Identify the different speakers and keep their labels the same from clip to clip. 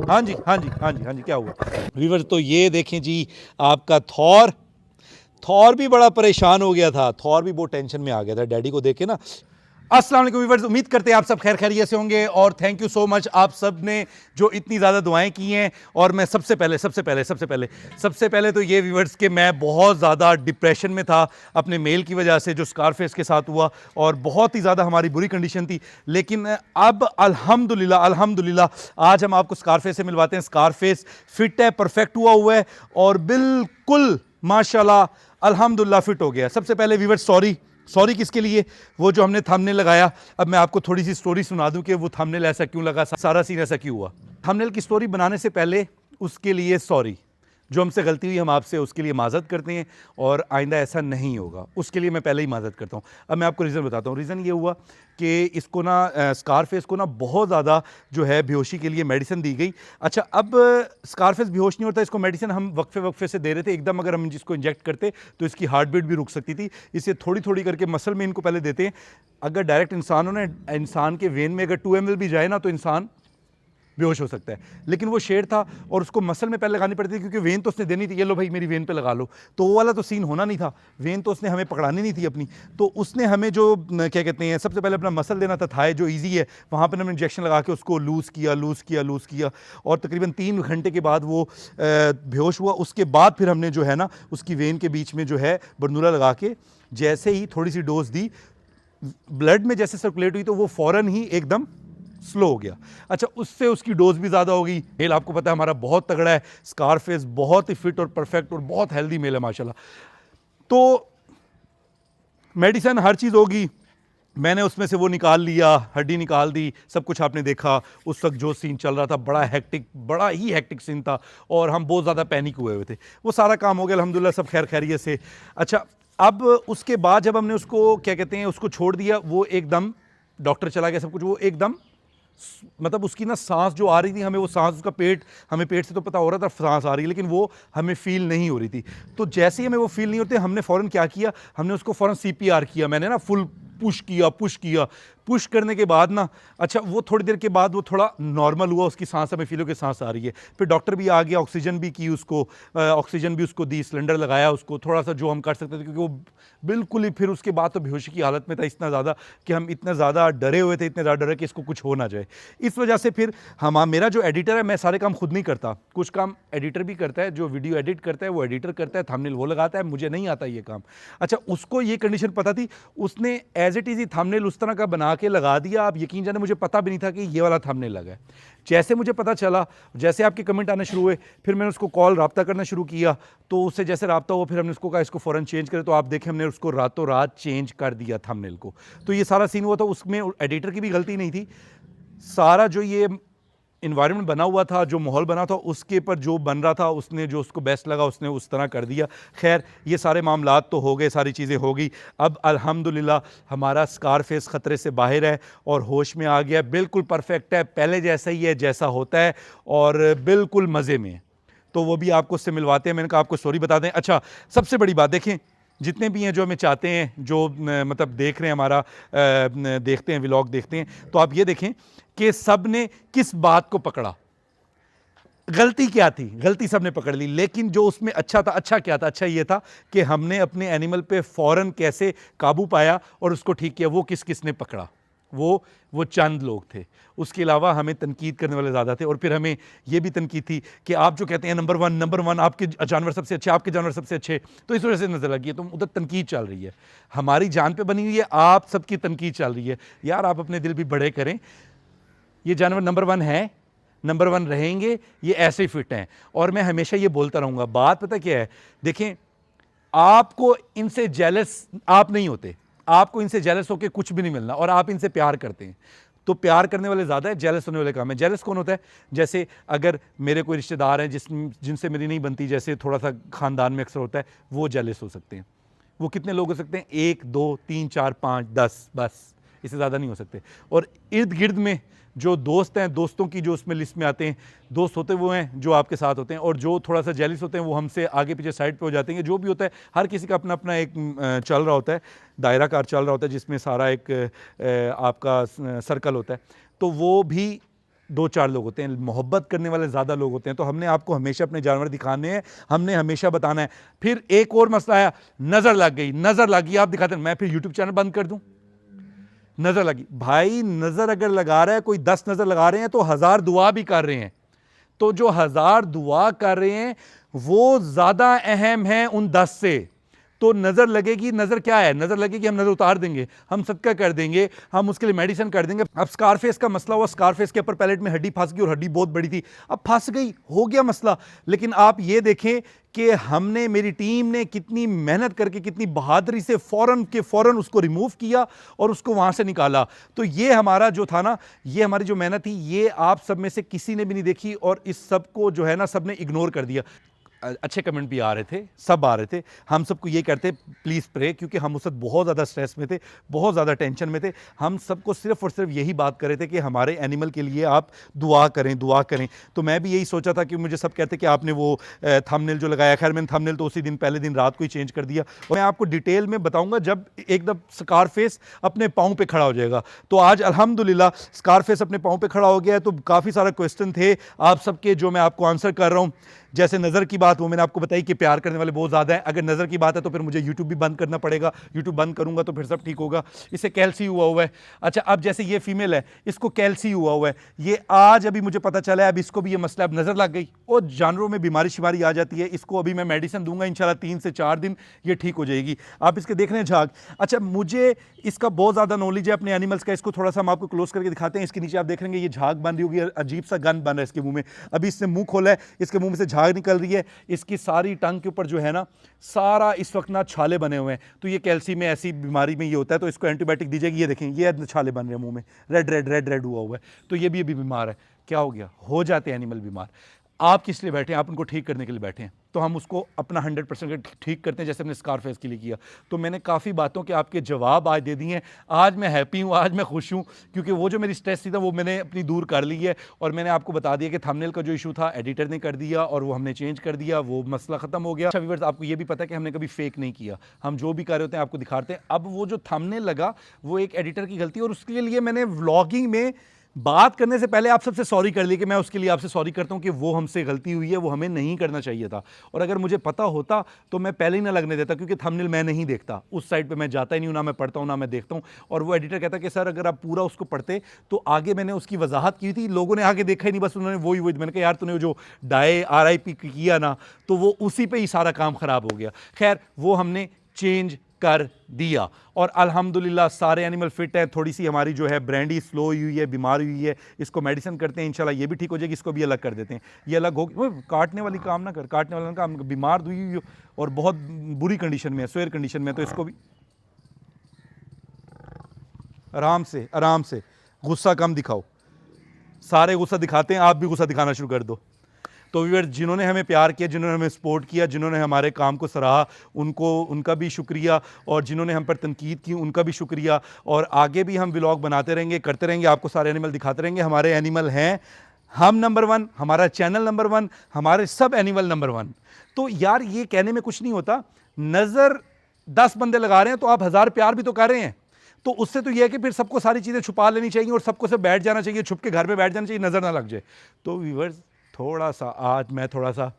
Speaker 1: हाँ जी हाँ जी हाँ जी हाँ जी, क्या हुआ व्यूअर्स? तो ये देखें जी, आपका थॉर भी बड़ा परेशान हो गया था। थॉर भी बहुत टेंशन में आ गया था डैडी को देख के ना। अस्सलाम वालेकुम व्यूअर्स, उम्मीद करते हैं आप सब खैर खैरियत से होंगे और थैंक यू सो मच आप सब ने जो इतनी ज़्यादा दुआएं की हैं। और मैं सबसे पहले तो ये व्यूअर्स कि मैं बहुत ज़्यादा डिप्रेशन में था अपने मेल की वजह से जो स्कारफेस के साथ हुआ, और बहुत ही ज़्यादा हमारी बुरी कंडीशन थी। लेकिन अब अल्हम्दुलिल्लाह आज हम आपको स्कारफेस से मिलवाते हैं। स्कारफेस फिट है, परफेक्ट हुआ है और बिल्कुल माशाल्लाह अल्हम्दुलिल्लाह फिट हो गया। सबसे पहले व्यूअर्स सॉरी किसके लिए? वो जो हमने थंबनेल लगाया। अब मैं आपको थोड़ी सी स्टोरी सुना दूं कि वो थंबनेल ऐसा क्यों लगा, सारा सीन ऐसा क्यों हुआ। थंबनेल की स्टोरी बनाने से पहले उसके लिए सॉरी, जो हमसे गलती हुई हम आपसे उसके लिए माजरत करते हैं और आइंदा ऐसा नहीं होगा, उसके लिए मैं पहले ही माजरत करता हूँ। अब मैं आपको रीज़न बताता हूँ। रीज़न ये हुआ कि इसको ना स्कारफेस को ना बहुत ज़्यादा जो है बेहोशी के लिए मेडिसिन दी गई। अच्छा, अब स्कारफेस बेहोश नहीं होता, इसको मेडिसिन हम वक्फे से दे रहे थे। एकदम अगर हम जिसको इंजेक्ट करते तो इसकी हार्ट बीट भी रुक सकती थी, इसे थोड़ी थोड़ी करके मसल में इनको पहले देते हैं। अगर डायरेक्ट इंसान के वेन में अगर 2 ml भी जाए ना तो इंसान बेहोश हो सकता है। लेकिन वो शेर था और उसको मसल में पहले लगानी पड़ती थी, क्योंकि वेन तो उसने देनी थी, ये लो भाई मेरी वेन पे लगा लो। तो वो वाला तो सीन होना नहीं था, वेन तो उसने हमें पकड़ानी नहीं थी अपनी। तो उसने हमें जो क्या कहते हैं, सबसे पहले अपना मसल देना था, थाई जो ईजी है, वहाँ पर हमने इंजेक्शन लगा के उसको लूज़ किया और तकरीबन 3 घंटे के बाद वो बेहोश हुआ। उसके बाद फिर हमने जो है ना उसकी वेन के बीच में जो है बरनूला लगा के जैसे ही थोड़ी सी डोज दी, ब्लड में जैसे सर्कुलेट हुई तो वो फ़ौरन ही एकदम स्लो हो गया। अच्छा, उससे उसकी डोज भी ज़्यादा हो गई। मेल आपको पता है हमारा बहुत तगड़ा है, स्कारफेस बहुत ही फिट और परफेक्ट और बहुत हेल्दी मेल है माशाल्लाह। तो मेडिसिन हर चीज़ होगी, मैंने उसमें से वो निकाल लिया, हड्डी निकाल दी, सब कुछ आपने देखा। उस वक्त जो सीन चल रहा था बड़ा ही हेक्टिक सीन था और हम बहुत ज़्यादा पैनिक हुए थे। वो सारा काम हो गया अल्हम्दुलिल्लाह, सब खैर खैरियत से। अच्छा, अब उसके बाद जब हमने उसको क्या कहते हैं उसको छोड़ दिया, वो एकदम डॉक्टर चला गया, सब कुछ वो एकदम मतलब उसकी ना सांस जो आ रही थी, हमें वो सांस उसका हमें पेट से तो पता हो रहा था सांस आ रही है, लेकिन वो हमें फील नहीं हो रही थी। तो जैसे ही हमें वो फील नहीं होते, हमने फ़ौरन क्या किया, हमने उसको फ़ौरन CPR किया। मैंने ना फुल पुश करने के बाद ना, अच्छा वो थोड़ी देर के बाद वो थोड़ा नॉर्मल हुआ, उसकी सांस हमें फील हो कि सांस आ रही है। फिर डॉक्टर भी आ गया, ऑक्सीजन भी की उसको, ऑक्सीजन भी उसको दी, सिलेंडर लगाया उसको, थोड़ा सा जो हम कर सकते थे, क्योंकि वो बिल्कुल ही फिर उसके बाद तो बेहोशी की हालत में था, इतना ज़्यादा कि हम इतना ज़्यादा डरे हुए थे, इतने ज़्यादा डरे कि इसको कुछ हो ना जाए। इस वजह से फिर मेरा जो एडिटर है, मैं सारे काम खुद नहीं करता, कुछ काम एडिटर भी करता है। जो वीडियो एडिट करता है वो एडिटर करता है, थंबनेल वो लगाता है, मुझे नहीं आता ये काम। अच्छा, उसको ये कंडीशन पता थी, उसने एज इट इज़ ही थंबनेल उस तरह का बना के लगा दिया। आप यकीन जाने मुझे पता भी नहीं था कि ये वाला थंबनेल लगा है। जैसे मुझे पता चला, जैसे आपके कमेंट आने शुरू हुए, फिर मैंने उसको कॉल रब्ता करना शुरू किया। तो उससे जैसे रब्ता हुआ, फिर हमने उसको कहा इसको फ़ौरन चेंज करें। तो आप देखें, हमने उसको रातों रात चेंज कर दिया थंबनेल को। तो ये सारा सीन हुआ था, उसमें एडिटर की भी गलती नहीं थी। सारा जो ये इन्वायरमेंट बना हुआ था, जो माहौल बना था, उसके पर जो बन रहा था, उसने जो उसको बेस्ट लगा उसने उस तरह कर दिया। खैर, ये सारे मामलात तो हो गए, सारी चीज़ें हो गई। अब अल्हम्दुलिल्लाह हमारा स्कारफेस ख़तरे से बाहर है और होश में आ गया, बिल्कुल परफेक्ट है, पहले जैसा ही है जैसा होता है और बिल्कुल मज़े में। तो वो भी आपको उससे मिलवाते हैं। मैंने कहा आपको स्टोरी बता दें। अच्छा, सबसे बड़ी बात देखें, जितने भी हैं जो हमें चाहते हैं, जो मतलब देख रहे हैं हमारा देखते हैं व्लॉग देखते हैं, तो आप ये देखें कि सब ने किस बात को पकड़ा। गलती क्या थी? गलती सब ने पकड़ ली, लेकिन जो उसमें अच्छा था, अच्छा क्या था? अच्छा ये था कि हमने अपने एनिमल पे फ़ौरन कैसे काबू पाया और उसको ठीक किया। वो किस ने पकड़ा? वो चंद लोग थे, उसके अलावा हमें तनकीद करने वाले ज़्यादा थे। और फिर हमें ये भी तनकीद थी कि आप जो कहते हैं नंबर वन आपके जानवर सबसे अच्छे, आपके जानवर सबसे अच्छे, तो इस वजह से नज़र लगी है। तो उधर तनकीद चल रही है, हमारी जान पे बनी हुई है, आप सबकी तनकीद चल रही है। यार, आप अपने दिल भी बड़े करें। ये जानवर नंबर 1 है, नंबर 1 रहेंगे, ये ऐसे ही फिट हैं। और मैं हमेशा ये बोलता रहूँगा। बात पता क्या है, देखें, आपको इनसे जेलस आप नहीं होते, आपको इनसे जेलस होकर कुछ भी नहीं मिलना, और आप इनसे प्यार करते हैं। तो प्यार करने वाले ज़्यादा है, जेलस होने वाले कम है। जेलस कौन होता है? जैसे अगर मेरे कोई रिश्तेदार हैं जिनसे मेरी नहीं बनती, जैसे थोड़ा सा ख़ानदान में अक्सर होता है, वो जेलस हो सकते हैं। वो कितने लोग हो सकते हैं? 1 2 3 4 5 10, बस, इससे ज़्यादा नहीं हो सकते। और इर्द गिर्द में जो दोस्त हैं, दोस्तों की जो उसमें लिस्ट में आते हैं, दोस्त होते वो हैं जो आपके साथ होते हैं, और जो थोड़ा सा जेलिस होते हैं वो हमसे आगे पीछे साइड पे हो जाते हैं। जो भी होता है, हर किसी का अपना अपना एक चल रहा होता है, दायरा चल रहा होता है, जिसमें सारा एक आपका सर्कल होता है। तो वो भी दो चार लोग होते हैं, मोहब्बत करने वाले ज़्यादा लोग होते हैं। तो हमने आपको हमेशा अपने जानवर दिखाने हैं, हमने हमेशा बताना है। फिर एक और मसला आया, नज़र लग गई, नज़र लग गई, आप दिखाते हैं, मैं फिर यूट्यूब चैनल बंद कर दूं? नज़र लगी भाई, नज़र अगर लगा रहा है कोई, 10 नज़र लगा रहे हैं तो 1000 दुआ भी कर रहे हैं। तो जो 1000 दुआ कर रहे हैं वो ज़्यादा अहम है उन 10 से। तो नज़र लगेगी, नज़र क्या है, नज़र लगेगी, हम नज़र उतार देंगे, हम सदका कर देंगे, हम उसके लिए मेडिसिन कर देंगे। अब स्कारफेस का मसला हुआ, स्कारफेस के अपर पैलेट में हड्डी फंस गई और हड्डी बहुत बड़ी थी, अब फंस गई, हो गया मसला। लेकिन आप ये देखें कि हमने, मेरी टीम ने कितनी मेहनत करके, कितनी बहादुरी से फौरन के फौरन उसको रिमूव किया और उसको वहाँ से निकाला। तो ये हमारा जो था ना, ये हमारी जो मेहनत थी, ये आप सब में से किसी ने भी नहीं देखी और इस सब को जो है ना, सब ने इग्नोर कर दिया। अच्छे कमेंट भी आ रहे थे, सब आ रहे थे। हम सबको ये कहते प्लीज़ प्रे, क्योंकि हम उस वक्त बहुत ज़्यादा स्ट्रेस में थे, बहुत ज़्यादा टेंशन में थे। हम सबको सिर्फ और सिर्फ यही बात कर रहे थे कि हमारे एनिमल के लिए आप दुआ करें, दुआ करें। तो मैं भी यही सोचा था कि मुझे सब कहते कि आपने वो थंबनेल जो लगाया, खैर मैंने थंबनेल तो उसी दिन, पहले दिन रात को ही चेंज कर दिया। और मैं आपको डिटेल में बताऊँगा जब एकदम स्कारफेस अपने पाँव पर खड़ा हो जाएगा। तो आज अल्हम्दुलिल्लाह स्कारफेस अपने पाँव पर खड़ा हो गया है। तो काफ़ी सारा क्वेश्चन थे आप सबके, जो मैं आपको आंसर कर रहा हूँ। जैसे नज़र की बात, वो मैंने आपको बताई कि प्यार करने वाले बहुत ज़्यादा हैं। अगर नज़र की बात है तो फिर मुझे यूट्यूब भी बंद करना पड़ेगा, यूट्यूब बंद करूंगा तो फिर सब ठीक होगा। इसे कैल्सी हुआ है। अच्छा, अब जैसे ये फीमेल है, इसको कैल्सी हुआ है, ये आज अभी मुझे पता चला है, अब इसको भी ये मसला, अब नज़र लग गई और जानवरों में बीमारी शिमारी आ जाती है। इसको अभी मैं मेडिसिन दूंगा, इंशाल्लाह 3 से 4 दिन ये ठीक हो जाएगी। आप इसके देख रहे हैं झाग। अच्छा, मुझे इसका बहुत ज़्यादा नॉलेज है अपने एनिमल्स का। इसको थोड़ा सा हम आपको क्लोज करके दिखाते हैं। इसके नीचे आप देख लेंगे ये झाग बन रही होगी, अजीब सा गन बन रहा है इसके मुंह में। अभी इसने मुंह खोला है, इसके मुंह में से झाग निकल रही है। इसकी सारी टंग के ऊपर जो है ना, सारा इस वक्त ना छाले बने हुए हैं। तो ये कैल्सी में, ऐसी बीमारी में ये होता है, तो इसको एंटीबायोटिक दी जाएगी। ये देखें, ये छाले बन रहे हैं मुंह में, रेड रेड रेड रेड हुआ है। तो ये भी अभी बीमार है। क्या हो गया, हो जाते हैं एनिमल बीमार। आप किस लिए बैठे हैं? आप उनको ठीक करने के लिए बैठे हैं। तो हम उसको अपना 100% ठीक करते हैं, जैसे हमने स्कारफेस के लिए किया। तो मैंने काफ़ी बातों के आपके जवाब आज दे दिए हैं। आज मैं हैप्पी हूँ, आज मैं खुश हूँ, क्योंकि वो जो मेरी स्ट्रेस थी ना, वो मैंने अपनी दूर कर ली है। और मैंने आपको बता दिया कि थंबनेल का जो इशू था एडिटर ने कर दिया और वो हमने चेंज कर दिया, वो मसला ख़त्म हो गया। अच्छा व्यूअर्स, आपको ये भी पता है कि हमने कभी फेक नहीं किया, हम जो भी कर रहे होते हैं आपको दिखाते हैं। अब वो जो थंबनेल लगा वो एक एडिटर की गलती, और उसके लिए मैंने व्लॉगिंग में बात करने से पहले आप सबसे सॉरी कर ली कि मैं उसके लिए आपसे सॉरी करता हूं कि वो हमसे गलती हुई है, वो हमें नहीं करना चाहिए था। और अगर मुझे पता होता तो मैं पहले ही ना लगने देता, क्योंकि थंबनेल मैं नहीं देखता, उस साइड पे मैं जाता ही नहीं हूं, ना मैं पढ़ता हूं ना मैं देखता हूं। और वो एडिटर कहता कि सर अगर आप पूरा उसको पढ़ते तो आगे मैंने उसकी वजाहत की थी, लोगों ने आगे देखा ही नहीं, बस उन्होंने वही मैंने कहा यार तूने जो डाई RIP किया ना, तो वो उसी पर ही सारा काम खराब हो गया। खैर वो हमने चेंज कर दिया और अल्हम्दुलिल्लाह सारे एनिमल फिट हैं। थोड़ी सी हमारी जो है ब्रांडी स्लो हुई है, बीमार हुई है, इसको मेडिसिन करते हैं, इंशाल्लाह ये भी ठीक हो जाएगी। इसको भी अलग कर देते हैं, ये अलग हो। काटने वाली काम ना कर, काटने वाला काम, बीमार हुई हो और बहुत बुरी कंडीशन में है, स्वेयर कंडीशन में है। तो इसको भी आराम से, आराम से, गुस्सा कम दिखाओ। सारे गुस्सा दिखाते हैं, आप भी गुस्सा दिखाना शुरू कर दो। तो व्यूअर्स, जिन्होंने हमें प्यार किया, जिन्होंने हमें सपोर्ट किया, जिन्होंने हमारे काम को सराहा, उनका भी शुक्रिया। और जिन्होंने हम पर तनकीद की, उनका भी शुक्रिया। और आगे भी हम व्लॉग बनाते रहेंगे, करते रहेंगे, आपको सारे एनिमल दिखाते रहेंगे। हमारे एनिमल हैं, हम नंबर 1, हमारा चैनल नंबर 1, हमारे सब एनिमल नंबर 1। तो यार ये कहने में कुछ नहीं होता, नज़र 10 बंदे लगा रहे हैं तो आप 1000 प्यार भी तो कर रहे हैं। तो उससे तो यह है कि फिर सबको सारी चीज़ें छुपा लेनी चाहिए और सबको से बैठ जाना चाहिए, छुप के घर पे बैठ जाना चाहिए, नज़र ना लग जाए। तो व्यूअर्स, थोड़ा सा आज मैं थोड़ा सा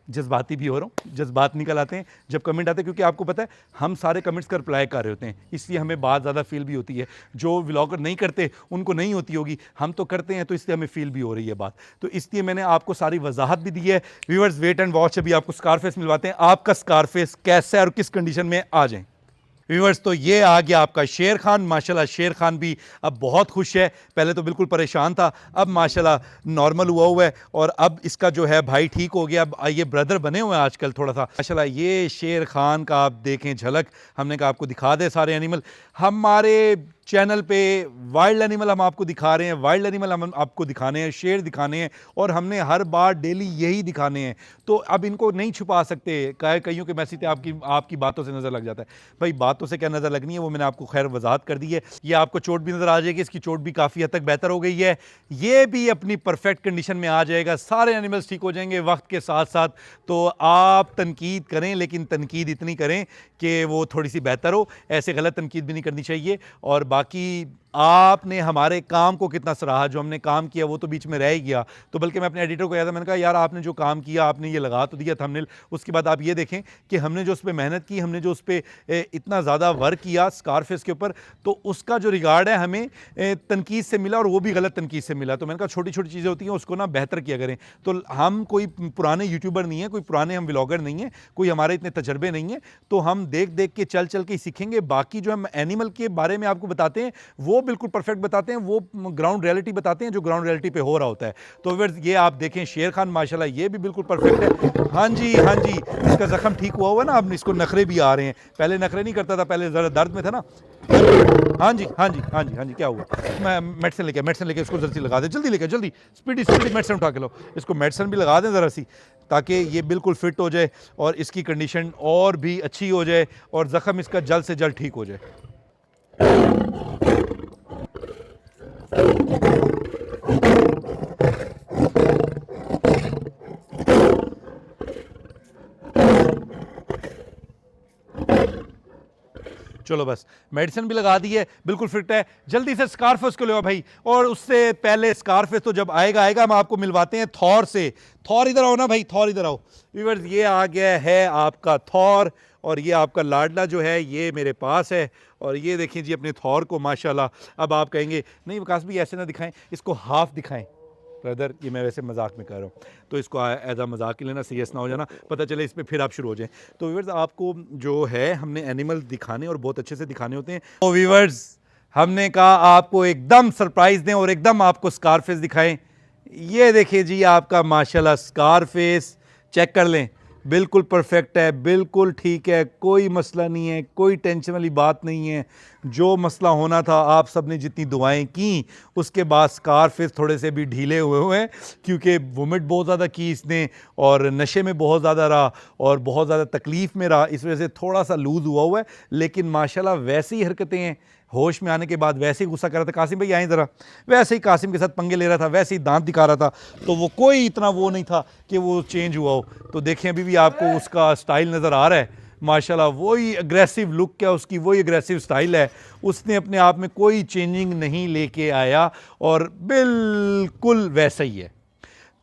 Speaker 1: जज्बाती भी हो रहा हूँ, जज्बात निकल आते हैं जब कमेंट आते हैं, क्योंकि आपको पता है हम सारे कमेंट्स का रिप्लाई कर रहे होते हैं, इसलिए हमें बात ज़्यादा फील भी होती है। जो व्लॉगर नहीं करते उनको नहीं होती होगी, हम तो करते हैं, तो इसलिए हमें फील भी हो रही है बात। तो इसलिए मैंने आपको सारी वजाहत भी दी है। व्यूअर्स वेट एंड वॉच, अभी आपको स्कारफेस मिलवाते हैं। आपका स्कारफेस कैसा है और किस कंडीशन में, आ जाएं व्यूअर्स। तो ये आ गया आपका शेर खान। माशाल्लाह शेर खान भी अब बहुत खुश है, पहले तो बिल्कुल परेशान था, अब माशाल्लाह नॉर्मल हुआ है। और अब इसका जो है भाई ठीक हो गया, अब ये ब्रदर बने हुए हैं आजकल थोड़ा सा माशाल्लाह। ये शेर खान का आप देखें झलक, हमने कहा आपको दिखा दे सारे एनिमल। हमारे चैनल पे वाइल्ड एनिमल हम आपको दिखा रहे हैं, वाइल्ड एनिमल हम आपको दिखाने हैं, शेर दिखाने हैं, और हमने हर बार डेली यही दिखाने हैं। तो अब इनको नहीं छुपा सकते। कईयों के मैसेज थे आपकी बातों से नज़र लग जाता है। भाई बातों से क्या नज़र लगनी है, वो मैंने आपको खैर वजाहत कर दी है। ये आपको चोट भी नज़र आ जाएगी, इसकी चोट भी काफ़ी हद तक बेहतर हो गई है, ये भी अपनी परफेक्ट कंडीशन में आ जाएगा, सारे एनिमल्स ठीक हो जाएंगे वक्त के साथ साथ। तो आप तनकीद करें, लेकिन तनकीद इतनी करें कि वो थोड़ी सी बेहतर हो, ऐसे गलत तनकीद भी नहीं करनी चाहिए। और बाकी आपने हमारे काम को कितना सराहा, जो हमने काम किया वो तो बीच में रह ही गया। तो बल्कि मैं अपने एडिटर को कहा था, मैंने कहा यार आपने जो काम किया, आपने ये लगा तो दिया थंबनेल, उसके बाद आप ये देखें कि हमने जो उस पर मेहनत की, हमने जो उस पर इतना ज़्यादा वर्क किया स्कारफेस के ऊपर, तो उसका जो रिगार्ड है हमें तनकीद से मिला, और वो भी गलत तनकीद से मिला। तो मैंने कहा छोटी छोटी चीज़ें होती हैं, उसको ना बेहतर किया करें। तो हम कोई पुराने यूट्यूबर नहीं है, कोई पुराने हम व्लॉगर नहीं है, कोई हमारे इतने तजर्बे नहीं है, तो हम देख देख के चल चल के ही सीखेंगे। बाकी जो हम एनिमल के बारे में आपको बताते हैं वो बिल्कुल परफेक्ट बताते हैं, वो ग्राउंड रियलिटी बताते हैं जो ग्राउंड रियलिटी पे हो रहा होता है। तो व्यूअर्स ये आप देखें, शेर खान माशाल्लाह ये भी बिल्कुल परफेक्ट है। हाँ जी हाँ जी, इसका जख्म ठीक हुआ हुआ ना, अब इसको नखरे भी आ रहे हैं, पहले नखरे नहीं करता था, पहले ज़रा दर्द में था ना। हाँ जी हाँ जी हाँ जी हाँ जी, क्या हुआ? मैं मेडिसिन लेके इसको जल्दी लगा दे, जल्दी लेके, जल्दी स्पीडी मेडिसिन उठा के लो, इसको मेडिसिन भी लगा दें ज़रा सी, ताकि ये बिल्कुल फिट हो जाए और इसकी कंडीशन और भी अच्छी हो जाए और ज़ख्म इसका जल्द से जल्द ठीक हो जाए। चलो बस मेडिसिन भी लगा दी है, बिल्कुल फिट है। जल्दी से स्कारफेस को ले आओ भाई, और उससे पहले स्कारफेस तो जब आएगा हम आपको मिलवाते हैं थॉर से। थॉर इधर आओ ना भाई, थॉर इधर आओ। व्यूअर्स ये आ गया है आपका थॉर, और ये आपका लाडला जो है ये मेरे पास है। और ये देखें जी अपने थॉर को माशाल्लाह। अब आप कहेंगे नहीं विकास भी ऐसे ना दिखाएं, इसको हाफ दिखाएं। ब्रदर ये मैं वैसे मजाक में कर रहा हूँ, तो इसको एज आ मजाक ही लेना, सीरियस ना हो जाना, पता चले इस पर फिर आप शुरू हो जाएं। तो व्यूअर्स आपको जो है हमने एनिमल दिखाने और बहुत अच्छे से दिखाने होते हैं। तो व्यूअर्स हमने कहा आपको एकदम सरप्राइज दें और एकदम आपको स्कारफेस दिखाएं। ये देखिए जी आपका माशाल्लाह स्कारफेस, चेक कर लें, बिल्कुल परफेक्ट है, बिल्कुल ठीक है, कोई मसला नहीं है, कोई टेंशन वाली बात नहीं है। जो मसला होना था, आप सब ने जितनी दुआएं की, उसके बाद स्कारफेस थोड़े से भी ढीले हुए हैं, क्योंकि वोमिट बहुत ज़्यादा की इसने और नशे में बहुत ज़्यादा रहा और बहुत ज़्यादा तकलीफ़ में रहा, इस वजह से थोड़ा सा लूज़ हुआ है। लेकिन माशाल्लाह वैसी हरकतें हैं, होश में आने के बाद वैसे ही गुस्सा कर रहा था, कासिम भाई आए ज़रा, वैसे ही कासिम के साथ पंगे ले रहा था, वैसे ही दांत दिखा रहा था, तो वो कोई इतना वो नहीं था कि वो चेंज हुआ हो। तो देखें अभी भी आपको उसका स्टाइल नज़र आ रहा है माशाल्लाह, वही अग्रेसिव लुक क्या उसकी, वही अग्रेसिव स्टाइल है, उसने अपने आप में कोई चेंजिंग नहीं लेके आया और बिल्कुल वैसा ही है।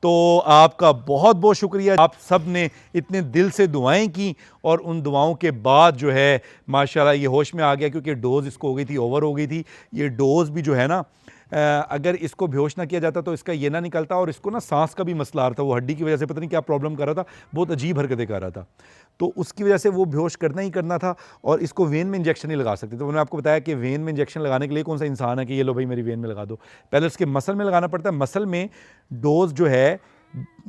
Speaker 1: तो आपका बहुत बहुत शुक्रिया, आप सब ने इतने दिल से दुआएं की और उन दुआओं के बाद जो है माशाल्लाह ये होश में आ गया, क्योंकि डोज़ इसको हो गई थी, ओवर हो गई थी। ये डोज़ भी जो है ना, अगर इसको बेहोश ना किया जाता तो इसका ये ना निकलता, और इसको ना सांस का भी मसला आ रहा था, वो हड्डी की वजह से पता नहीं क्या प्रॉब्लम कर रहा था, बहुत अजीब हरकतें कर रहा था, तो उसकी वजह से वो बेहोश करना ही करना था और इसको वेन में इंजेक्शन नहीं लगा सकते। तो मैंने आपको बताया कि वेन में इंजेक्शन लगाने के लिए कौन सा इंसान है कि ये लो भाई मेरी वेन में लगा दो, पहले उसके मसल में लगाना पड़ता है, मसल में डोज जो है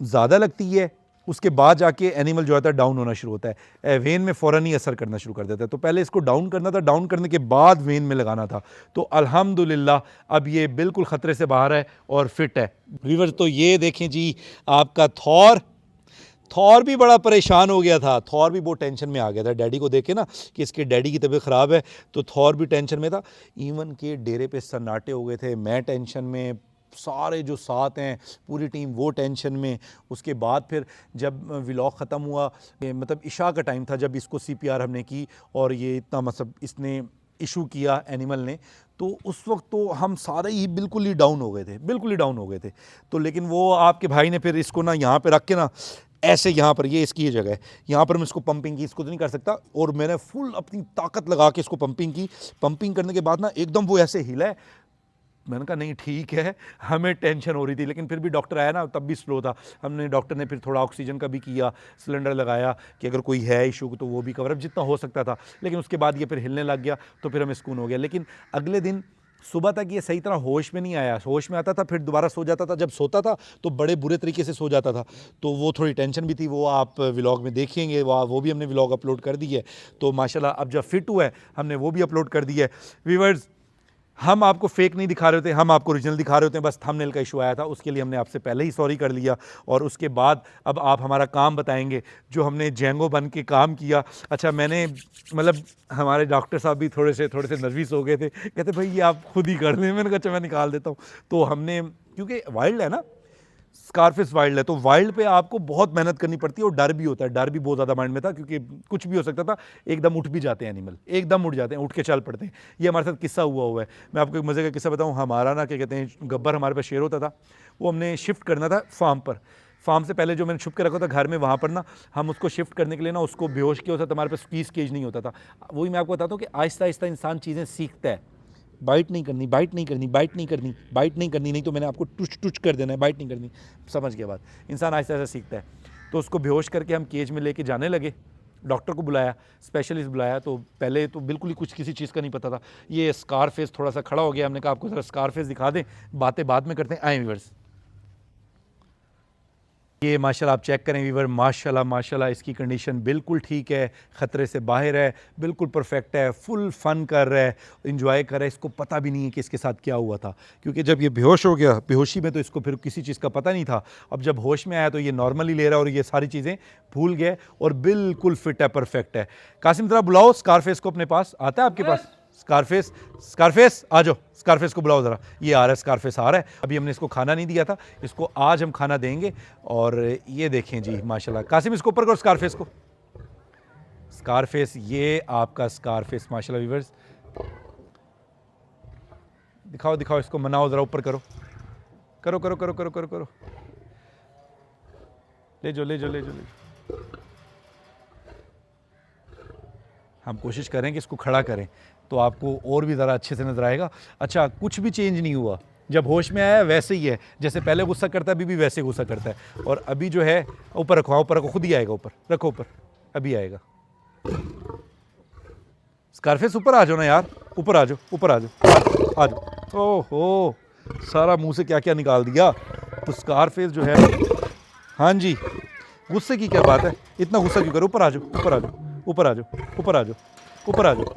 Speaker 1: ज़्यादा लगती है, उसके बाद जाके एनिमल जो होता है डाउन होना शुरू होता है, वेन में फ़ौरन ही असर करना शुरू कर देता है। तो पहले इसको डाउन करना था, डाउन करने के बाद वेन में लगाना था। तो अल्हम्दुलिल्लाह अब ये बिल्कुल ख़तरे से बाहर है और फिट है। व्यूअर्स तो ये देखें जी आपका थॉर भी बड़ा परेशान हो गया था, थॉर भी बहुत टेंशन में आ गया था डैडी को देख के ना, कि इसके डैडी की तबीयत ख़राब है, तो थॉर भी टेंशन में था। इवन के डेरे पे सन्नाटे हो गए थे, मैं टेंशन में, सारे जो साथ हैं पूरी टीम वो टेंशन में। उसके बाद फिर जब व्लॉग ख़त्म हुआ, मतलब इशा का टाइम था जब इसको CPR हमने की और ये इतना मतलब इसने इशू किया एनिमल ने, तो उस वक्त तो हम सारे ही बिल्कुल ही डाउन हो गए थे, बिल्कुल ही डाउन हो गए थे। तो लेकिन वो आपके भाई ने फिर इसको ना यहाँ पे रख के ना ऐसे, यहाँ पर ये इसकी ये जगह है, यहाँ पर मैं इसको पंपिंग की, इसको तो नहीं कर सकता, और मैंने फुल अपनी ताकत लगा के इसको पंपिंग की। पंपिंग करने के बाद ना एकदम वो ऐसे हिला है, मैंने कहा नहीं ठीक है, हमें टेंशन हो रही थी, लेकिन फिर भी डॉक्टर आया ना, तब भी स्लो था। हमने डॉक्टर ने फिर थोड़ा ऑक्सीजन का भी किया, सिलेंडर लगाया कि अगर कोई है इशू तो वो भी कवर अप जितना हो सकता था। लेकिन उसके बाद ये फिर हिलने लग गया, तो फिर हमें सुकून हो गया। लेकिन अगले दिन सुबह तक ये सही तरह होश में नहीं आया, होश में आता था फिर दोबारा सो जाता था, जब सोता था तो बड़े बुरे तरीके से सो जाता था। तो वो थोड़ी टेंशन भी थी, वो आप व्लॉग में देखेंगे, वो भी हमने व्लॉग अपलोड कर दी है। तो माशाल्लाह अब जब फिट हुआ है हमने वो भी अपलोड कर दी है। व्यूअर्स हम आपको फेक नहीं दिखा रहे होते, हम आपको ओरिजिनल दिखा रहे होते हैं, बस थंबनेल का इशू आया था, उसके लिए हमने आपसे पहले ही सॉरी कर लिया। और उसके बाद अब आप हमारा काम बताएंगे जो हमने जेंगो बन के काम किया। अच्छा मैंने मतलब हमारे डॉक्टर साहब भी थोड़े से नर्वस हो गए थे, कहते भाई ये आप खुद ही कर लें, मैंने कहा अच्छा मैं निकाल देता हूँ। तो हमने, क्योंकि वाइल्ड है ना, स्कारफिश वाइल्ड है, तो वाइल्ड पे आपको बहुत मेहनत करनी पड़ती है और डर भी होता है, डर भी बहुत ज़्यादा माइंड में था क्योंकि कुछ भी हो सकता था, एकदम उठ भी जाते हैं एनिमल, एकदम उठ जाते हैं, उठ के चल पड़ते हैं। ये हमारे साथ किस्सा हुआ है। मैं आपको एक मज़े का किस्सा बताऊँ। हमारा ना क्या कहते हैं, गब्बर हमारे पास शेर होता था, वो हमने शिफ्ट करना था फार्म पर। फार्म से पहले जो मैंने छुप के रखा था घर में, वहाँ पर ना हम उसको शिफ्ट करने के लिए ना उसको बेहोश किया होता था, हमारे पास पीस केज नहीं होता था। वही मैं आपको बताता हूँ कि आहिस्ता आहिस्ता इंसान चीज़ें सीखता है। बाइट नहीं करनी, बाइट नहीं करनी, बाइट नहीं करनी, बाइट नहीं करनी, नहीं तो मैंने आपको टुच टुच कर देना है, बाइट नहीं करनी। समझ गया बात। इंसान आहिस्ता आहिस्ता सीखता है। तो उसको बेहोश करके हम केज में लेके जाने लगे, डॉक्टर को बुलाया, स्पेशलिस्ट बुलाया। तो पहले तो बिल्कुल ही कुछ किसी चीज़ का नहीं पता था। ये स्कारफेस थोड़ा सा खड़ा हो गया, हमने कहा आपको ज़रा स्कारफेस दिखा दें, बातें बाद में करते हैं। आए व्यूअर्स, ये माशाल्लाह आप चेक करें व्यूअर, माशाल्लाह माशाल्लाह इसकी कंडीशन बिल्कुल ठीक है, ख़तरे से बाहर है, बिल्कुल परफेक्ट है, फुल फन कर रहा है, इंजॉय कर रहा है। इसको पता भी नहीं है कि इसके साथ क्या हुआ था, क्योंकि जब ये बेहोश हो गया, बेहोशी में तो इसको फिर किसी चीज़ का पता नहीं था। अब जब होश में आया तो ये नॉर्मली ले रहा है और ये सारी चीज़ें भूल गए और बिल्कुल फिट है, परफेक्ट है। कासिम ज़रा बुलाओ स्कारफेस को अपने पास। आता है आपके पास स्कारफेस? स्कारफेस आ जाओ, स्कारफेस को बुलाओ ज़रा। ये आ रहा है, स्कारफेस आ रहा है। अभी हमने इसको खाना नहीं दिया था, इसको आज हम खाना देंगे। और ये देखें जी माशाल्लाह, कासिम इसको ऊपर करो स्कारफेस को। स्कारफेस, ये आपका स्कारफेस माशाल्लाह व्यूअर्स, दिखाओ दिखाओ इसको, मनाओ ज़रा, ऊपर करो, करो करो करो करो करो करो, ले जाओ ले जाओ ले जाओ ले जाओ। हम कोशिश करें कि इसको खड़ा करें तो आपको और भी ज़रा अच्छे से नज़र आएगा। अच्छा, कुछ भी चेंज नहीं हुआ, जब होश में आया वैसे ही है, जैसे पहले गुस्सा करता है अभी भी वैसे गुस्सा करता है। और अभी जो है, ऊपर रखो, ऊपर रखो, खुद ही आएगा, ऊपर रखो, ऊपर अभी आएगा। स्कारफेस ऊपर आ जाओ ना यार, ऊपर आ जाओ, ऊपर आ जाओ, आ जाओ। ओहो, सारा मुंह से क्या क्या निकाल दिया। तो स्कारफेस जो है, हाँ जी, गुस्से की क्या बात है, इतना गुस्सा क्यों करो? ऊपर आ जाओ, ऊपर आ जाओ, ऊपर आ जाओ, ऊपर आ जाओ, ऊपर आ जाओ।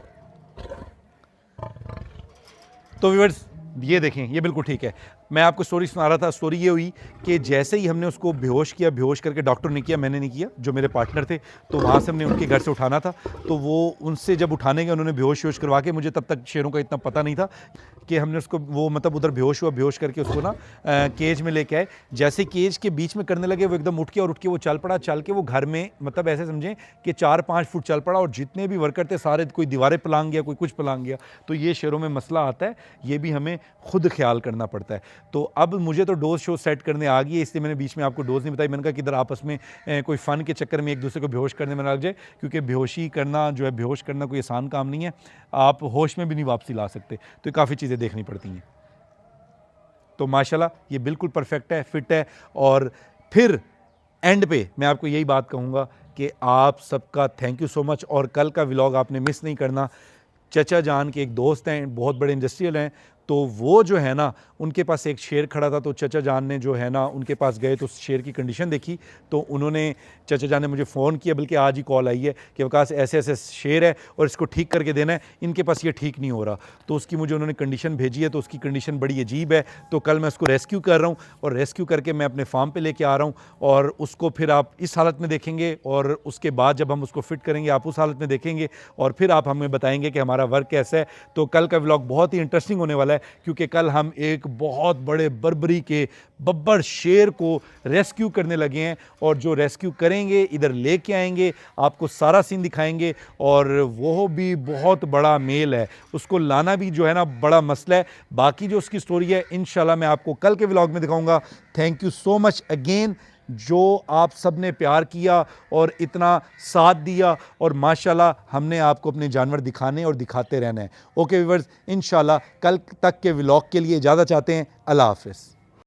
Speaker 1: तो व्यूअर्स ये देखें, ये बिल्कुल ठीक है। मैं आपको स्टोरी सुना रहा था। स्टोरी ये हुई कि जैसे ही हमने उसको बेहोश किया, बेहोश करके डॉक्टर ने किया, मैंने नहीं किया, जो मेरे पार्टनर थे, तो वहाँ से हमने उनके घर से उठाना था। तो वो उनसे जब उठाने गए, उन्होंने बेहोश वेहोश करवा के, मुझे तब तक शेरों का इतना पता नहीं था कि हमने उसको, वो मतलब उधर बेहोश हुआ, बेहोश करके उसको ना केज में लेके आए। जैसे केज के बीच में करने लगे, वो एकदम उठ के और उठ के वो चल पड़ा। चल के वो घर में, मतलब ऐसे समझें कि 4-5 फुट चल पड़ा और जितने भी वर्कर थे सारे, कोई दीवारें पलांग गया, कोई कुछ पलांग गया। तो ये शेरों में मसला आता है, ये भी हमें खुद ख्याल करना पड़ता है। तो अब मुझे तो डोज शो सेट करने आ गई है, इसलिए मैंने बीच में आपको डोज नहीं बताई। मैंने कहा कि इधर आपस में कोई फ़न के चक्कर में एक दूसरे को बेहोश करने में ना लग जाए, क्योंकि बेहोशी करना जो है, बेहोश करना कोई आसान काम नहीं है। आप होश में भी नहीं वापसी ला सकते, तो काफ़ी चीज़ें देखनी पड़ती हैं। तो माशाल्लाह ये बिल्कुल परफेक्ट है, फिट है। और फिर एंड पे मैं आपको यही बात कहूँगा कि आप सबका थैंक यू सो मच। और कल का व्लॉग आपने मिस नहीं करना। चचा जान के एक दोस्त हैं, बहुत बड़े इंडस्ट्रियल हैं, तो वो जो है ना, उनके पास एक शेर खड़ा था। तो चचा जान ने जो है ना, उनके पास गए तो उस शेर की कंडीशन देखी। तो उन्होंने, चचा जान ने मुझे फ़ोन किया, बल्कि आज ही कॉल आई है कि वकास ऐसे ऐसे शेर है और इसको ठीक करके देना है, इनके पास ये ठीक नहीं हो रहा। तो उसकी मुझे उन्होंने कंडीशन भेजी है, तो उसकी कंडीशन बड़ी अजीब है। तो कल मैं उसको रेस्क्यू कर रहा हूँ और रेस्क्यू करके मैं अपने फार्म पर लेके आ रहा हूँ। और उसको फिर आप इस हालत में देखेंगे और उसके बाद जब हम उसको फिट करेंगे आप उस हालत में देखेंगे और फिर आप हमें बताएंगे कि हमारा वर्क कैसा है। तो कल का व्लॉग बहुत ही इंटरेस्टिंग होने वाला है, क्योंकि कल हम एक बहुत बड़े बर्बरी के बब्बर शेर को रेस्क्यू करने लगे हैं। और जो रेस्क्यू करेंगे, इधर लेके आएंगे, आपको सारा सीन दिखाएंगे। और वो भी बहुत बड़ा मेल है, उसको लाना भी जो है ना बड़ा मसला है। बाकी जो उसकी स्टोरी है इंशाल्लाह मैं आपको कल के व्लॉग में दिखाऊंगा। Thank you so much again, जो आप सब ने प्यार किया और इतना साथ दिया। और माशाल्लाह हमने आपको अपने जानवर दिखाने और दिखाते रहना है। ओके व्यूअर्स, इंशाल्लाह कल तक के व्लॉग के लिए इजाज़त चाहते हैं। अल्लाह हाफ़िज़।